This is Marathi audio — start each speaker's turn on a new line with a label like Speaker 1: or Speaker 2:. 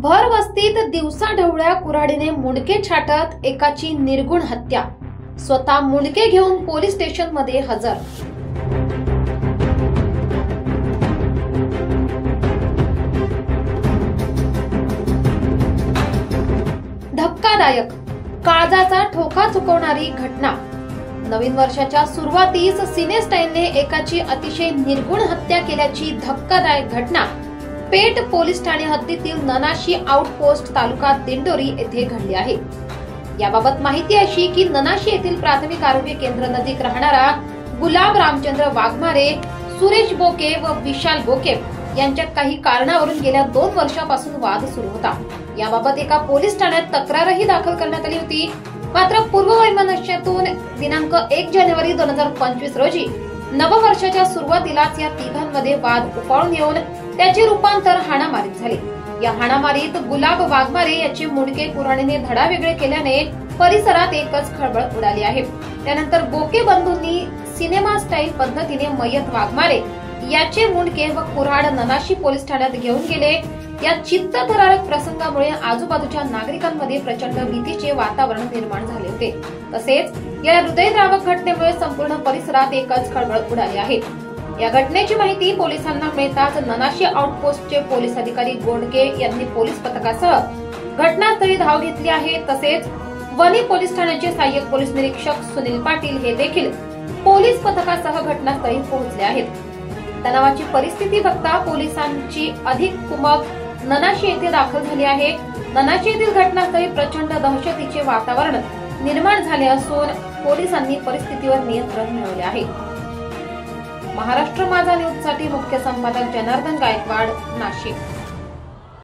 Speaker 1: भर वस्तीत दिवसाढवळ्या कुऱ्हाडीने मुंडके छाटत एकाची निर्गुण हत्या। स्वतः मुंडके घेऊन पोलीस स्टेशन मध्ये हजर। धक्कादायक, काळजाचा ठोका चुकवणारी घटना। नवीन वर्षाच्या सुरुवातीस सिनेस्टाईलने एकाची अतिशय निर्गुण हत्या केल्याची धक्कादायक घटना पेठ पोलीस ठाणे हद्दीतील ननाशी आउटपोस्ट तालुका दिंडोरी येथे घडली आहे। याबाबत माहिती अशी की ननाशी येथील प्राथमिक आरोग्य केंद्र नजीक राहणारा गुलाब रामचंद्र वाघमारे, सुरेश बोके व विशाल बोके यांच्यात काही कारणावरून गेल्या 2 वर्षापासून वाद सुरू होता। याबाबत एका पोलीस ठाण्यात तक्रारही दाखल करण्यात आली होती। मात्र पूर्ववैमनस्यातून दिनांक 1 जानेवारी 2025 रोजी नववर्षाच्या सुरुवातीलाच या तिघांमध्ये वाद उफाळून येऊन त्याचे रूपांतर हाणामारीत झाले। या हाणामारीत गुलाब वाघमारे याचे मुंडके कुऱ्हाडीने धडावेगळे केल्याने परिसरात एकच खळबळ उडाली आहे। त्यानंतर बोके बंधूंनी सिनेमा स्टाईल पद्धतीने मयत वाघमारे याचे मुंडके व कुऱ्हाड ननाशी पोलीस ठाण्यात घेऊन गेले। या चित्तथरारक प्रसंगामुळे आजूबाजूच्या नागरिकांमध्ये प्रचंड भीतीचे वातावरण निर्माण झाले होते। तसेच या हृदयद्रावक घटनेमुळे संपूर्ण परिसरात एकच खळबळ उडाली आहे। या घटनेची माहिती पोलिसांना मिळताच ननाशी आउटपोस्टचे पोलीस अधिकारी गोंडके यांनी पोलीस पथकासह घटनास्थळी धाव घेतली आहे। तसेच वणी पोलीस ठाण्याचे सहाय्यक पोलीस निरीक्षक सुनील पाटील हे देखील पोलीस पथकासह घटनास्थळी पोहोचले आहेत। तणावाची परिस्थिती बघता पोलिसांची अधिक कुमक ननाशी येथे दाखल झाली आहे। ननाशी येथील घटनास्थळी प्रचंड दहशतीचे वातावरण निर्माण झाले असून पोलिसांनी परिस्थितीवर नियंत्रण मिळवले आहे। महाराष्ट्र माझा न्यूज साठी मुख्य संपादक जनार्दन गायकवाड, नाशिक।